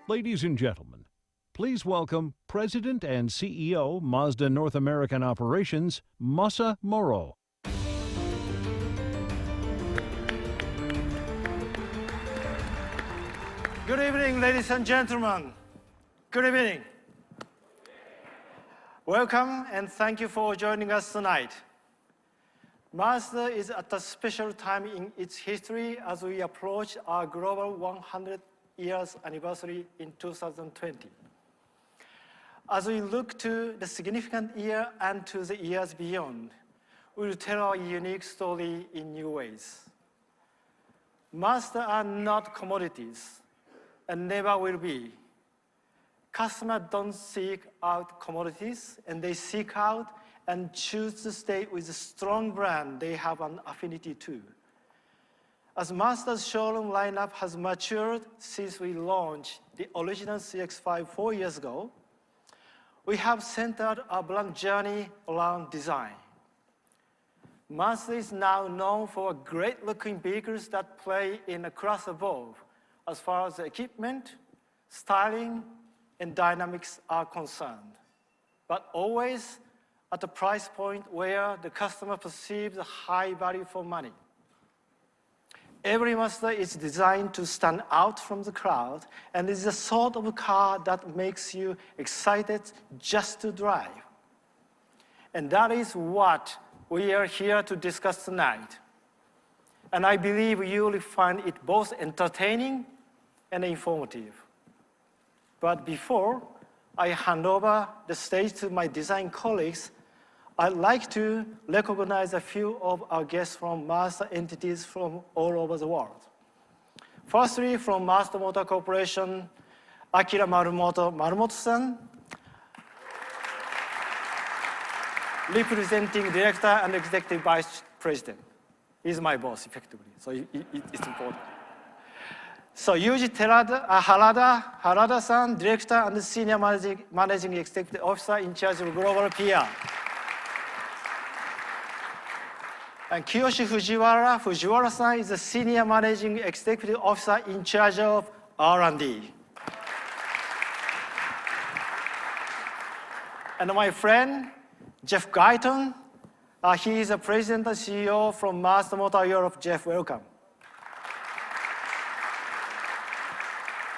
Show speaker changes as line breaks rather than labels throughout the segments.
Ladies and gentlemen, please welcome President and CEO, Mazda North American Operations, Masa Moro.
Good evening, ladies and gentlemen. Good evening. Welcome and thank you for joining us tonight. Mazda is at a special time in its history as we approach our global 100 years anniversary in 2020. As we look to the significant year and to the years beyond, we will tell our unique story in new ways. Mazda are not commodities and never will be. Customers don't seek out commodities, and they seek out and choose to stay with a strong brand they have an affinity to. As Mazda's showroom lineup has matured since we launched the original CX-5 4 years ago, we have centered our brand journey around design. Mazda is now known for great-looking vehicles that play in a class above as far as the equipment, styling, and dynamics are concerned, but always at a price point where the customer perceives a high value for money. Every Mazda is designed to stand out from the crowd and is the sort of car that makes you excited just to drive. And that is what we are here to discuss tonight. And I believe you will find it both entertaining and informative. But before I hand over the stage to my design colleagues, I'd like to recognize a few of our guests from Mazda entities from all over the world. Firstly, from Mazda Motor Corporation, Akira Marumoto-san, representing Director and Executive Vice President. He's my boss, effectively, so it's important. So Yuji Harada-san, Director and Senior Managing Executive Officer in charge of Global PR. And Kiyoshi Fujiwara-san is the Senior Managing Executive Officer in charge of R&D. And my friend, Jeff Guyton, he is the President and CEO from Mazda Motor Europe. Jeff, welcome.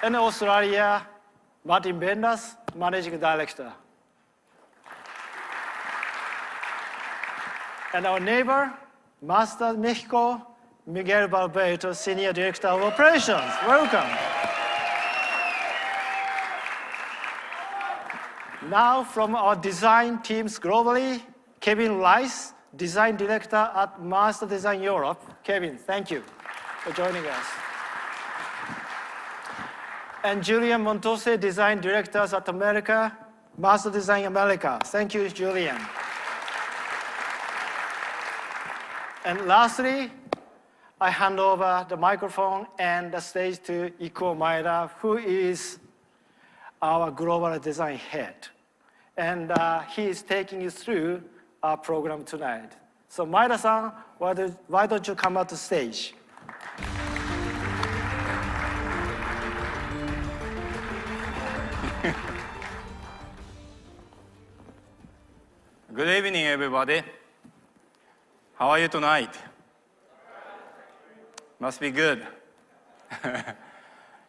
And Australia, Martin Benders, Managing Director. And our neighbor, Mazda Mexico, Miguel Barbeito, Senior Director of Operations. Welcome. Now from our design teams globally, Kevin Rice, Design Director at Mazda Design Europe. Kevin, thank you for joining us. And Julian Montose, Design Director at America, Mazda Design America. Thank you, Julian. And lastly, I hand over the microphone and the stage to Ikuo Maeda, who is our global design head. And he is taking you through our program tonight. So Maeda-san, why don't you come out to stage?
Good evening, everybody. How are you tonight? Must be good.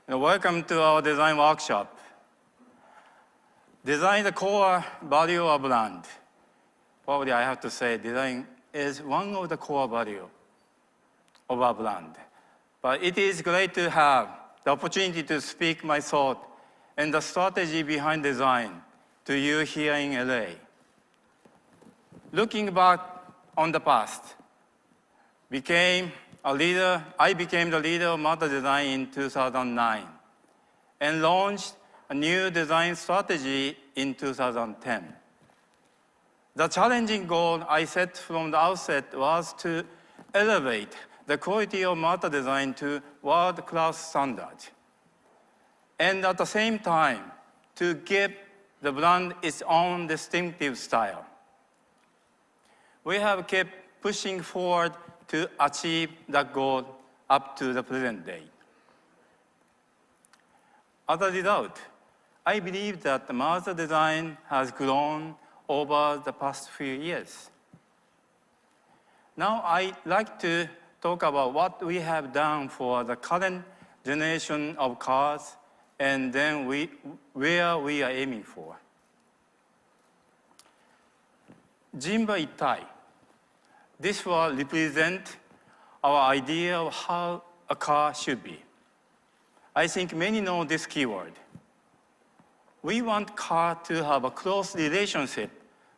Welcome to our design workshop. Design is the core value of brand. Probably I have to say design is one of the core values of our brand. But it is great to have the opportunity to speak my thought and the strategy behind design to you here in LA. Looking back on the past, I became the leader of Mazda Design in 2009 and launched a new design strategy in 2010. The challenging goal I set from the outset was to elevate the quality of Mazda Design to world-class standards, and at the same time, to give the brand its own distinctive style. We have kept pushing forward to achieve that goal up to the present day. As a result, I believe that the Mazda design has grown over the past few years. Now I'd like to talk about what we have done for the current generation of cars and then where we are aiming for. Jinba Itai. This will represent our idea of how a car should be. I think many know this keyword. We want car to have a close relationship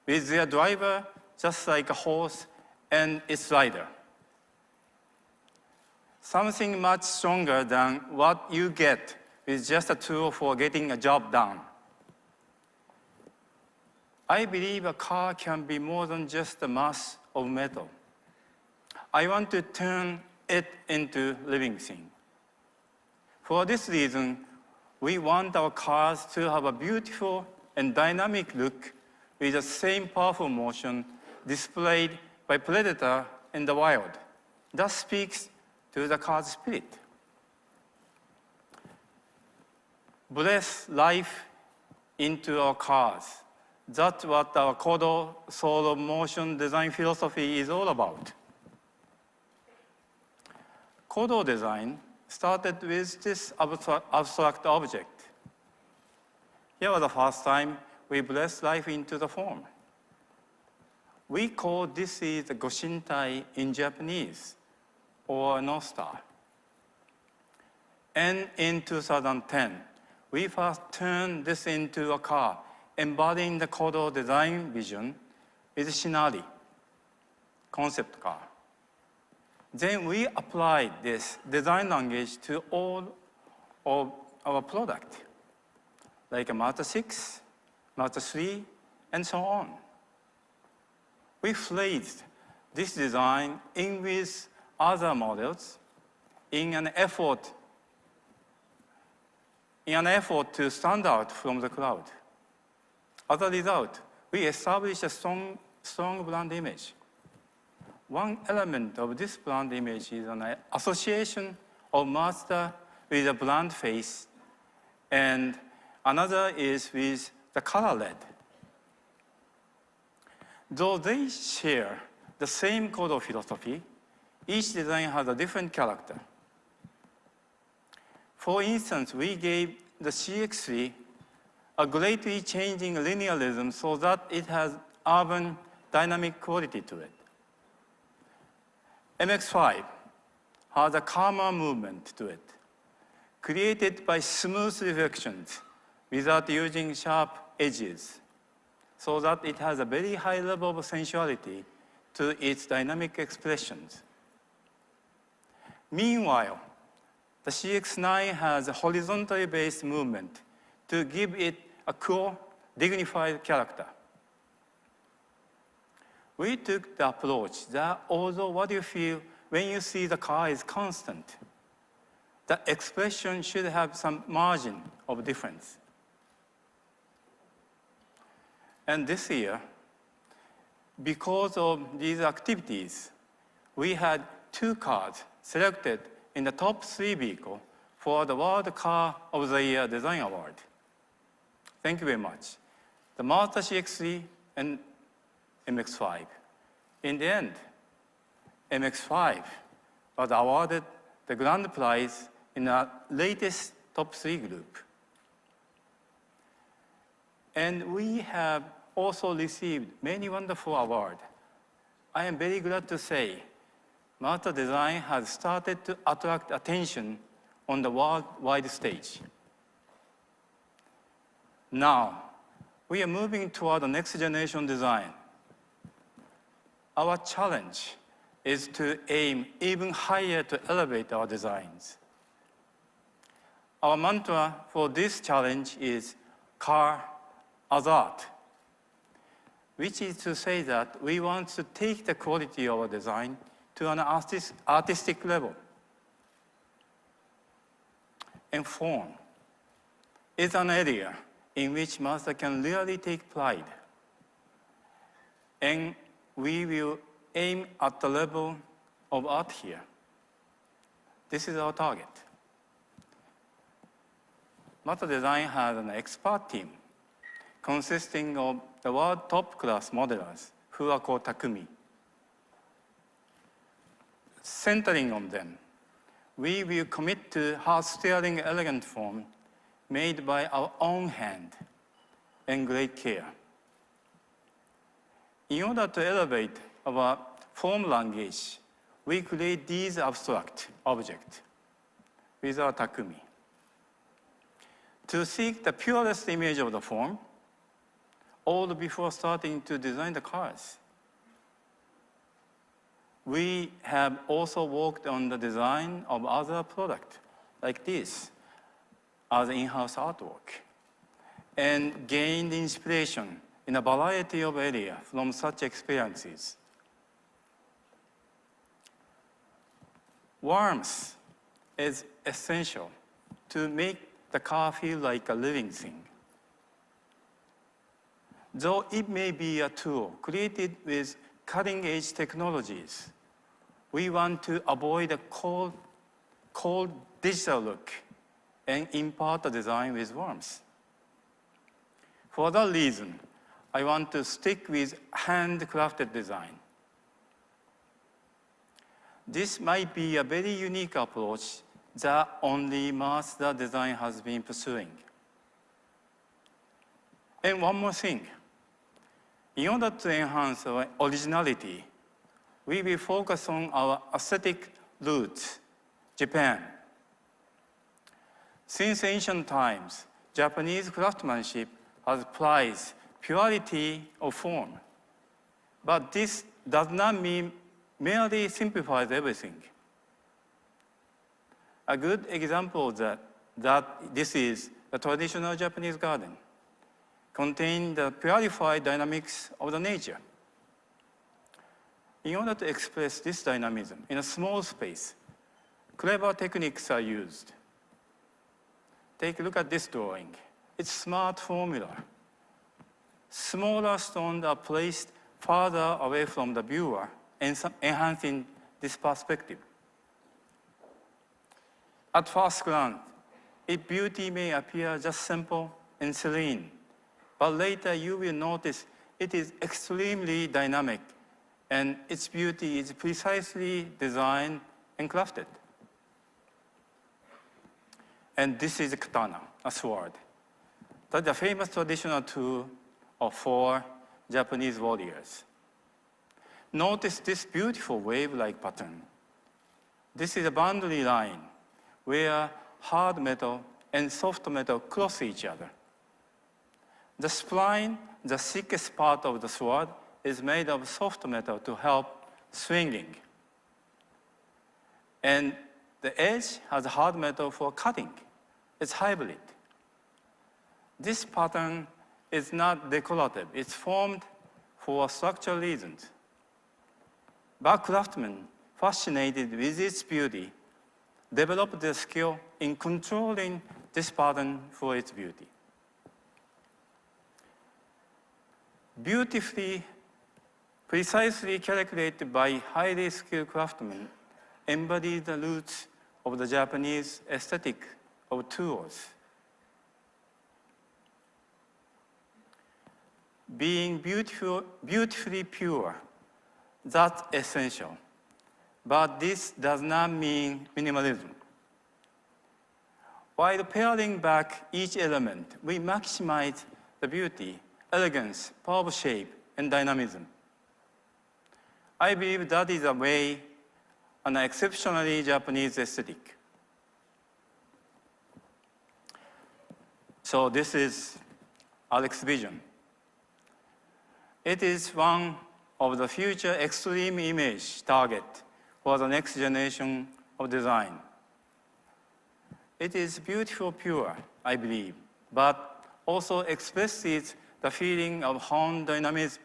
with their driver, just like a horse and its rider. Something much stronger than what you get with just a tool for getting a job done. I believe a car can be more than just a mass of metal. I want to turn it into living thing. For this reason, we want our cars to have a beautiful and dynamic look with the same powerful motion displayed by Predator in the wild. That speaks to the car's spirit. Breathe life into our cars. That's what our Kodo soul of motion design philosophy is all about. Kodo design started with this abstract object. Here was the first time we breathed life into the form. We call this is the Goshintai in Japanese, or North Star. And in 2010, we first turned this into a car, embodying the Kodo design vision with Shinari, concept car. Then we applied this design language to all of our product, like a Mazda 6, Mazda 3, and so on. We phrased this design in with other models in an effort to stand out from the crowd. As a result, we established a strong brand image. One element of this brand image is an association of Mazda with a brand face, and another is with the color red. Though they share the same Kodo philosophy, each design has a different character. For instance, we gave the CX-3 a greatly changing linearism so that it has urban dynamic quality to it. MX-5 has a calmer movement to it, created by smooth reflections without using sharp edges, so that it has a very high level of sensuality to its dynamic expressions. Meanwhile, the CX-9 has a horizontally based movement to give it a cool, dignified character. We took the approach that although what you feel when you see the car is constant, the expression should have some margin of difference. And this year, because of these activities, we had 2 cars selected in the top 3 vehicles for the World Car of the Year Design Award. Thank you very much. The Mazda CX-3 and MX-5. In the end, MX-5 was awarded the grand prize in the latest top 3 group. And we have also received many wonderful awards. I am very glad to say Mazda design has started to attract attention on the worldwide stage. Now, we are moving toward the next generation design. Our challenge is to aim even higher to elevate our designs. Our mantra for this challenge is car as art, which is to say that we want to take the quality of our design to an artistic level. And form is an area in which Mazda can really take pride. And we will aim at the level of art here. This is our target. Mazda Design has an expert team consisting of the world top-class modelers who are called Takumi. Centering on them, we will commit to hard-steering elegant form made by our own hand and great care. In order to elevate our form language, we create these abstract objects with our Takumi. To seek the purest image of the form, all before starting to design the cars. We have also worked on the design of other products, like this, as in-house artwork, and gained inspiration in a variety of areas from such experiences. Warmth is essential to make the car feel like a living thing. Though it may be a tool created with cutting-edge technologies, we want to avoid a cold digital look and impart the design with warmth. For that reason, I want to stick with handcrafted design. This might be a very unique approach that only Mazda Design has been pursuing. And one more thing. In order to enhance our originality, we will focus on our aesthetic roots, Japan. Since ancient times, Japanese craftsmanship has prized purity of form. But this does not mean merely simplifies everything. A good example of that this is the traditional Japanese garden, containing the purified dynamics of the nature. In order to express this dynamism in a small space, clever techniques are used. Take a look at this drawing. It's smart formula. Smaller stones are placed farther away from the viewer, enhancing this perspective. At first glance, its beauty may appear just simple and serene, but later you will notice it is extremely dynamic, and its beauty is precisely designed and crafted. And this is a katana, a sword. That's a famous traditional tool for Japanese warriors. Notice this beautiful wave-like pattern. This is a boundary line where hard metal and soft metal cross each other. The spline, the thickest part of the sword, is made of soft metal to help swinging. And the edge has hard metal for cutting. It's hybrid. This pattern is not decorative. It's formed for structural reasons. But craftsmen, fascinated with its beauty, developed their skill in controlling this pattern for its beauty. Beautifully, precisely calculated by highly skilled craftsmen, embody the roots of the Japanese aesthetic of tools. Being beautifully pure, that's essential. But this does not mean minimalism. While paring back each element, we maximize the beauty, elegance, power of shape, and dynamism. I believe that is a way, an exceptionally Japanese aesthetic. So this is Alex's vision. It is one of the future extreme image target for the next generation of design. It is beautiful, pure, I believe, but also expresses the feeling of honed dynamism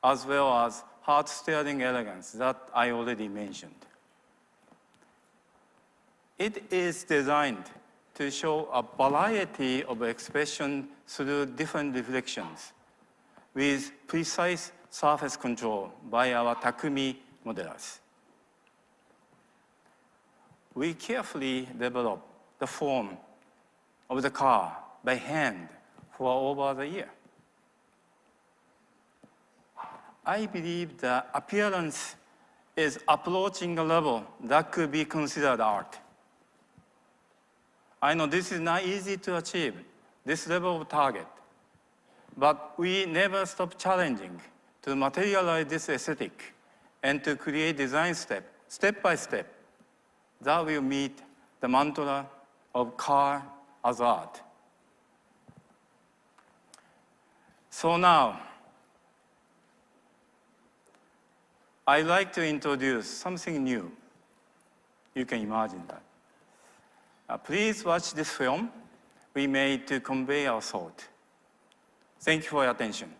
as well as hard-steering elegance that I already mentioned. It is designed to show a variety of expression through different reflections with precise surface control by our Takumi modelers. We carefully develop the form of the car by hand for over the year. I believe the appearance is approaching a level that could be considered art. I know this is not easy to achieve, this level of target, but we never stop challenging to materialize this aesthetic and to create design step by step, that will meet the mantra of car as art. So now, I'd like to introduce something new. You can imagine that. Please watch this film we made to convey our thought. Thank you for your attention.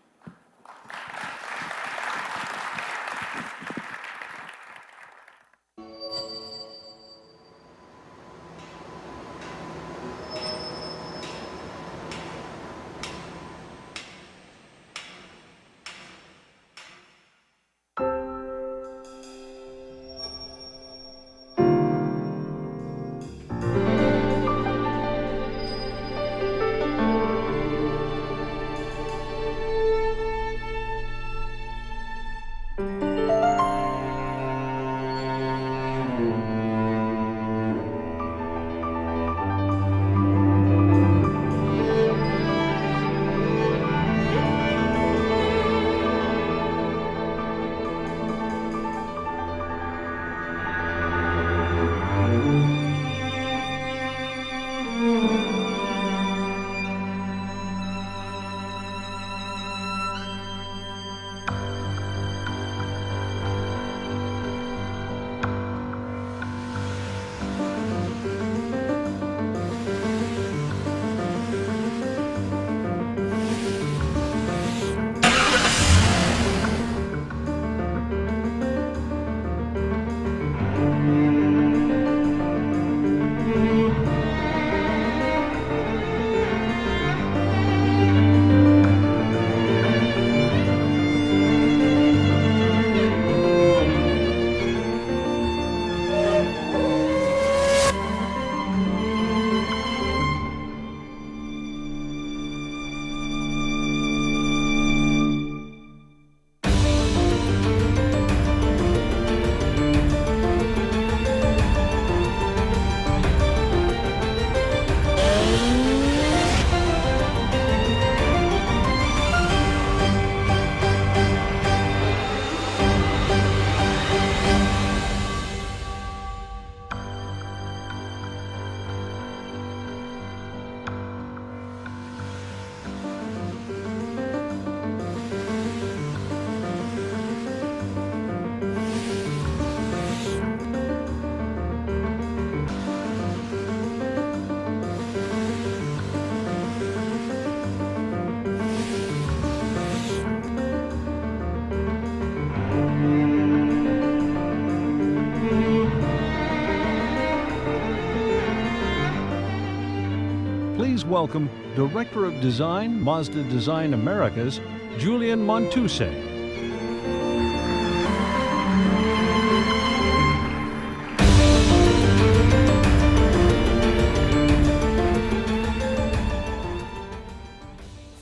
Please welcome Director of Design, Mazda Design Americas, Julian Montuse.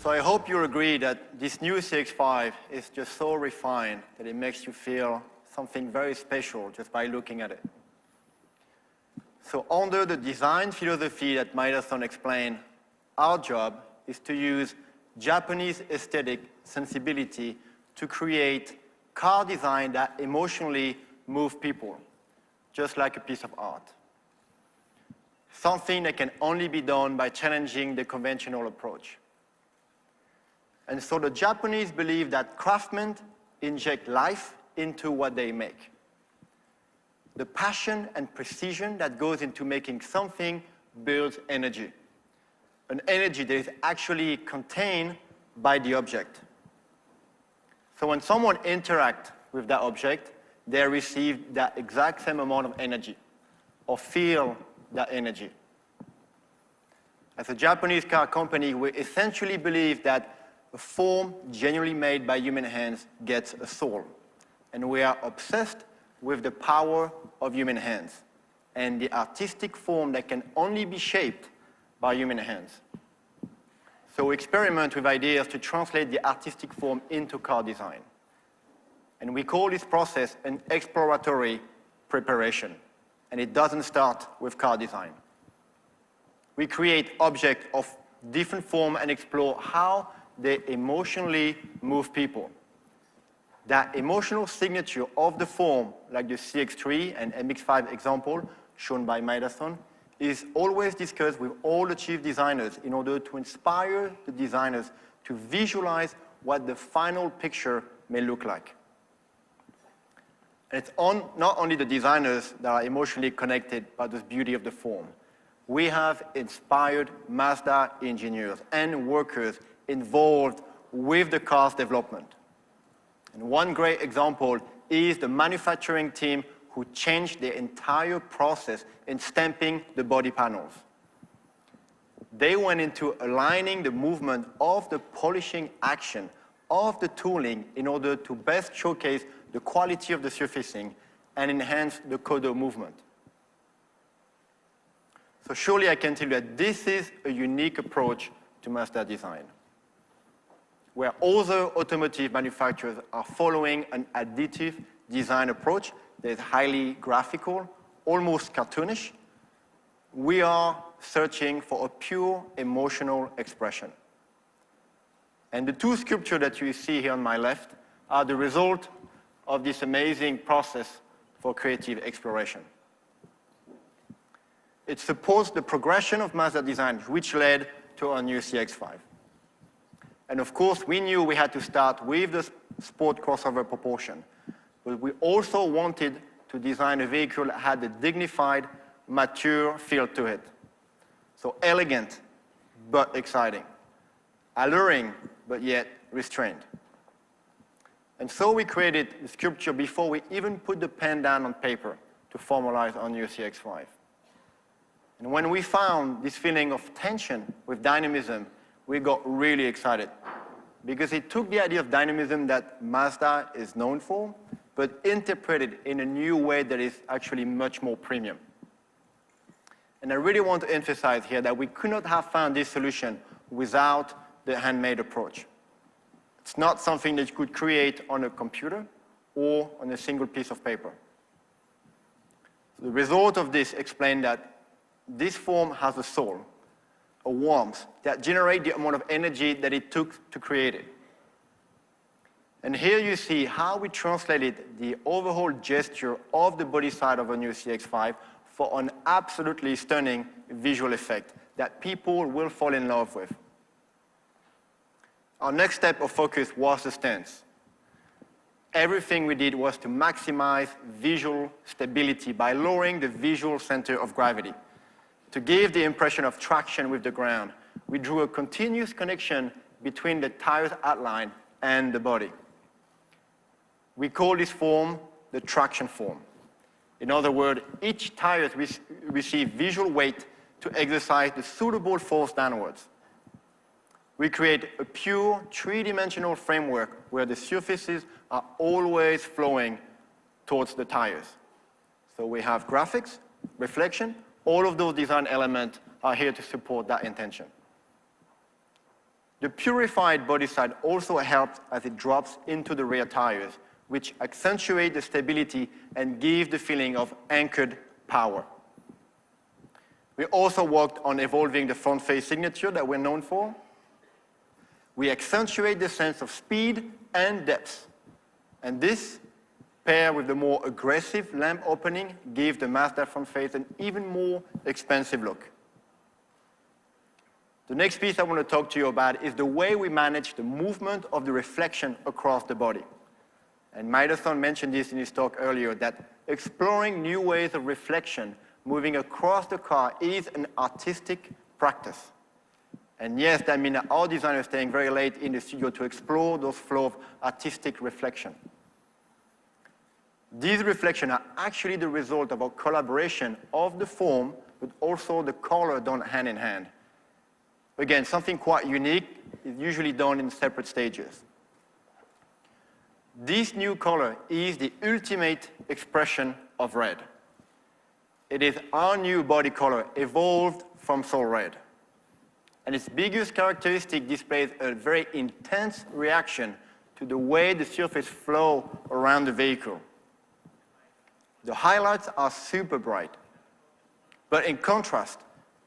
So I hope you agree that this new CX-5 is just so refined that it makes you feel something very special just by looking at it. So under the design philosophy that Maeda-san explained, our job is to use Japanese aesthetic sensibility to create car design that emotionally move people, just like a piece of art. Something that can only be done by challenging the conventional approach. And so the Japanese believe that craftsmen inject life into what they make. The passion and precision that goes into making something builds energy. An energy that is actually contained by the object. So when someone interacts with that object, they receive that exact same amount of energy, or feel that energy. As a Japanese car company, we essentially believe that a form genuinely made by human hands gets a soul. And we are obsessed with the power of human hands and the artistic form that can only be shaped by human hands. So we experiment with ideas to translate the artistic form into car design. And we call this process an exploratory preparation. And it doesn't start with car design. We create objects of different form and explore how they emotionally move people. That emotional signature of the form, like the CX-3 and MX-5 example shown by Mazda, is always discussed with all the chief designers in order to inspire the designers to visualize what the final picture may look like. And it's not only the designers that are emotionally connected by the beauty of the form. We have inspired Mazda engineers and workers involved with the car's development. And one great example is the manufacturing team who changed the entire process in stamping the body panels. They went into aligning the movement of the polishing action of the tooling in order to best showcase the quality of the surfacing and enhance the Kodo movement. So surely I can tell you that this is a unique approach to Mazda design, where other automotive manufacturers are following an additive design approach that is highly graphical, almost cartoonish. We are searching for a pure emotional expression. And the two sculptures that you see here on my left are the result of this amazing process for creative exploration. It supports the progression of Mazda design, which led to our new CX-5. And of course, we knew we had to start with the sport crossover proportion, but we also wanted to design a vehicle that had a dignified, mature feel to it. So elegant, but exciting. Alluring, but yet restrained. And so we created the sculpture before we even put the pen down on paper to formalize our new CX-5. And when we found this feeling of tension with dynamism, we got really excited because it took the idea of dynamism that Mazda is known for, but interpreted in a new way that is actually much more premium. And I really want to emphasize here that we could not have found this solution without the handmade approach. It's not something that you could create on a computer or on a single piece of paper. So the result of this explained that this form has a soul, a warmth that generates the amount of energy that it took to create it. And here you see how we translated the overall gesture of the body side of a new CX-5 for an absolutely stunning visual effect that people will fall in love with. Our next step of focus was the stance. Everything we did was to maximize visual stability by lowering the visual center of gravity. To give the impression of traction with the ground, we drew a continuous connection between the tire's outline and the body. We call this form the traction form. In other words, each tire receives visual weight to exercise the suitable force downwards. We create a pure three-dimensional framework where the surfaces are always flowing towards the tires. So we have graphics, reflection, all of those design elements are here to support that intention. The purified body side also helps as it drops into the rear tires, which accentuate the stability and give the feeling of anchored power. We also worked on evolving the front face signature that we're known for. We accentuate the sense of speed and depth. And this, paired with the more aggressive lamp opening, gave the Mazda front face an even more expansive look. The next piece I want to talk to you about is the way we manage the movement of the reflection across the body. And Mazda mentioned this in his talk earlier, that exploring new ways of reflection moving across the car is an artistic practice. And yes, that means that our designers are staying very late in the studio to explore those flow of artistic reflection. These reflections are actually the result of a collaboration of the form, but also the color done hand in hand. Again, something quite unique is usually done in separate stages. This new color is the ultimate expression of red. It is our new body color evolved from Soul Red. And its biggest characteristic displays a very intense reaction to the way the surface flows around the vehicle. The highlights are super bright, but in contrast,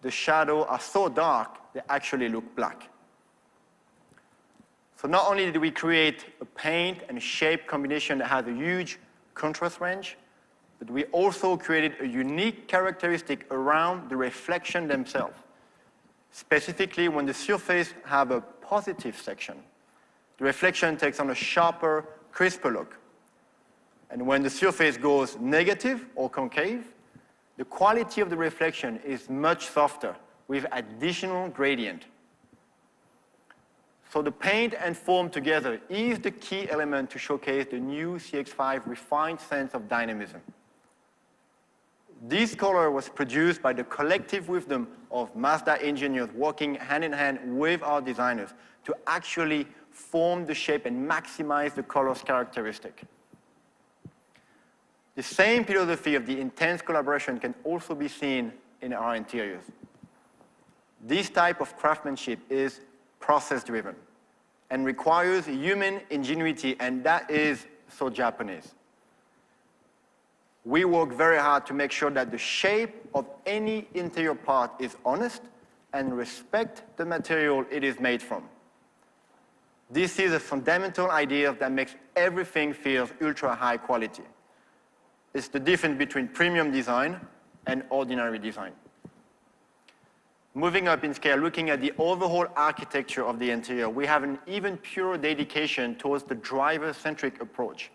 the shadows are so dark they actually look black. So not only did we create a paint and shape combination that has a huge contrast range, but we also created a unique characteristic around the reflection themselves. Specifically, when the surface have a positive section, the reflection takes on a sharper, crisper look. And when the surface goes negative or concave, the quality of the reflection is much softer with additional gradient. So the paint and foam together is the key element to showcase the new CX-5 refined sense of dynamism. This color was produced by the collective wisdom of Mazda engineers working hand in hand with our designers to actually form the shape and maximize the color's characteristic. The same philosophy of the intense collaboration can also be seen in our interiors. This type of craftsmanship is process-driven and requires human ingenuity, and that is so Japanese. We work very hard to make sure that the shape of any interior part is honest and respect the material it is made from. This is a fundamental idea that makes everything feel ultra high quality. It's the difference between premium design and ordinary design. Moving up in scale, looking at the overall architecture of the interior, we have an even purer dedication towards the driver-centric approach.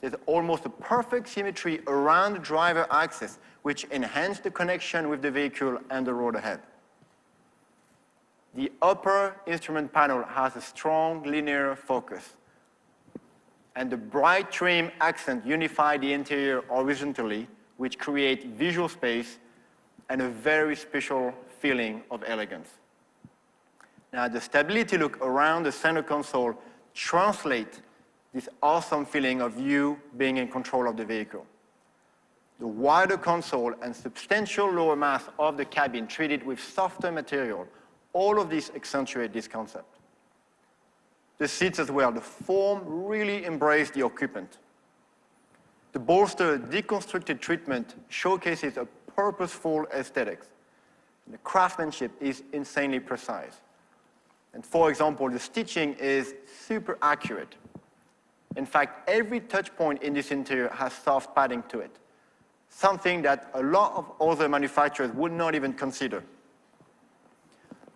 There's almost a perfect symmetry around the driver axis, which enhances the connection with the vehicle and the road ahead. The upper instrument panel has a strong linear focus, and the bright trim accent unify the interior horizontally, which create visual space and a very special feeling of elegance. Now, the stability look around the center console translates this awesome feeling of you being in control of the vehicle. The wider console and substantial lower mass of the cabin treated with softer material, all of this accentuate this concept. The seats as well, the form really embrace the occupant. The bolster deconstructed treatment showcases a purposeful aesthetics. The craftsmanship is insanely precise. And for example, the stitching is super accurate. In fact, every touch point in this interior has soft padding to it, something that a lot of other manufacturers would not even consider.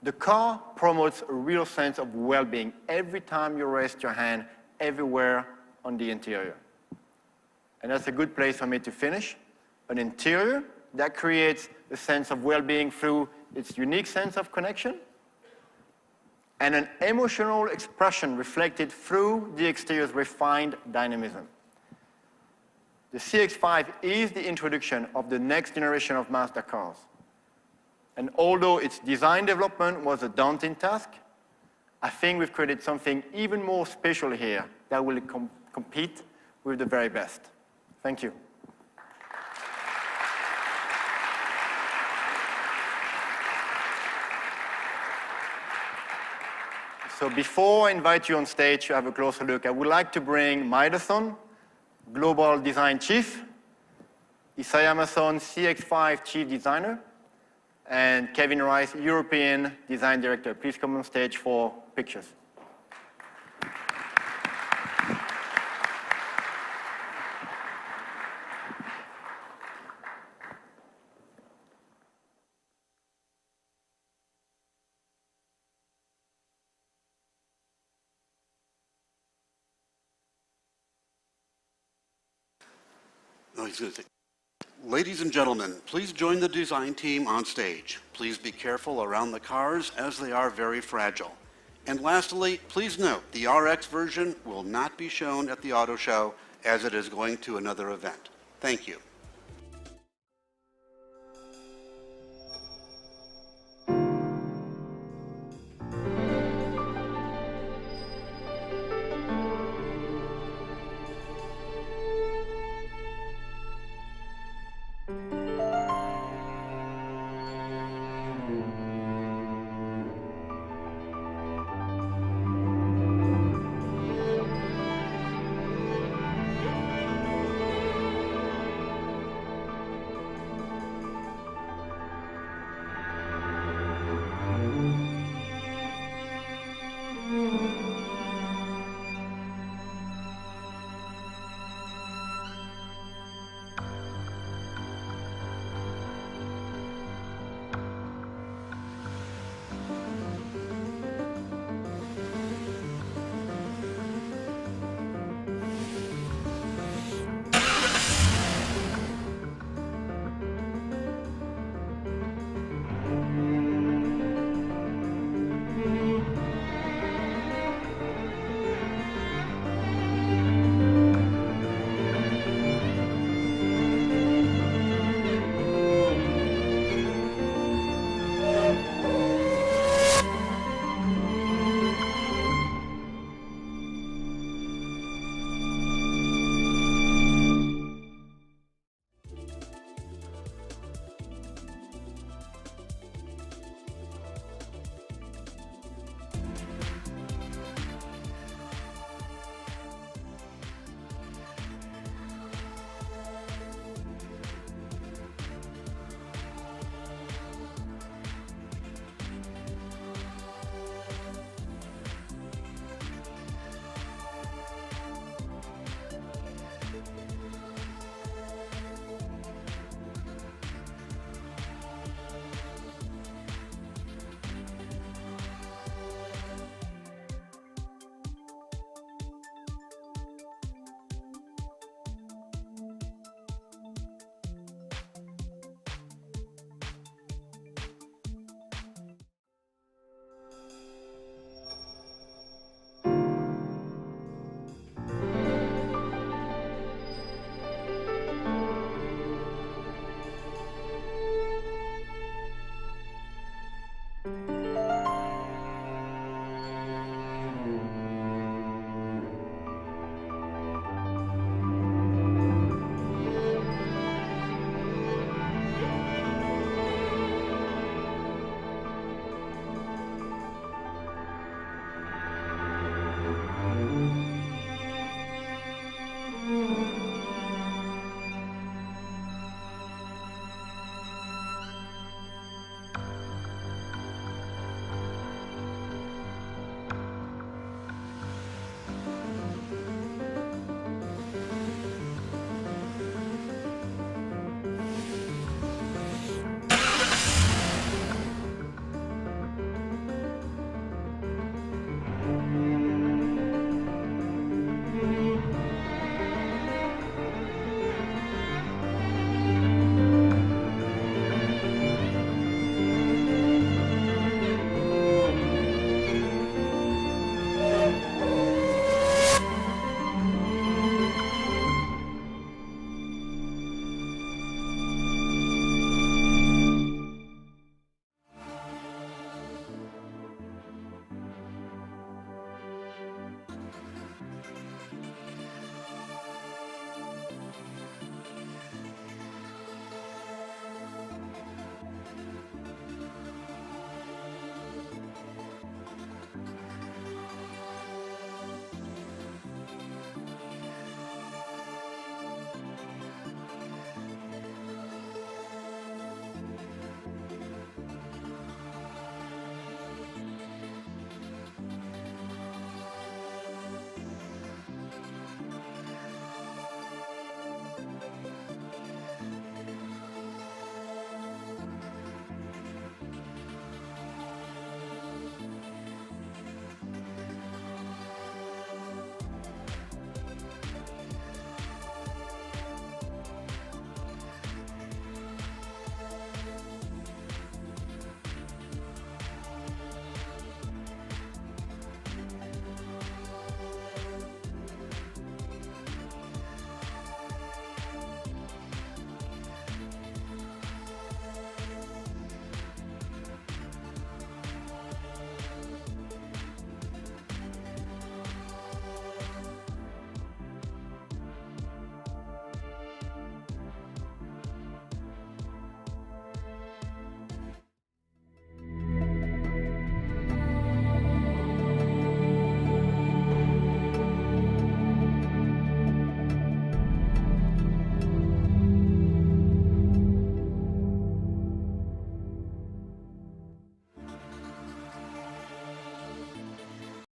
The car promotes a real sense of well-being every time you rest your hand everywhere on the interior. And that's a good place for me to finish. An interior that creates a sense of well-being through its unique sense of connection, and an emotional expression reflected through the exterior's refined dynamism. The CX-5 is the introduction of the next generation of Mazda cars. And although its design development was a daunting task, I think we've created something even more special here that will compete with the very best. Thank you. So before I invite you on stage to have a closer look, I would like to bring Maeda-san, Global Design Chief, Isayama-san, CX-5 Chief Designer, and Kevin Rice, European Design Director. Please come on stage for pictures.
Ladies and gentlemen, please join the design team on stage. Please be careful around the cars as they are very fragile. And lastly, please note the RX version will not be shown at the auto show as it is going to another event. Thank you.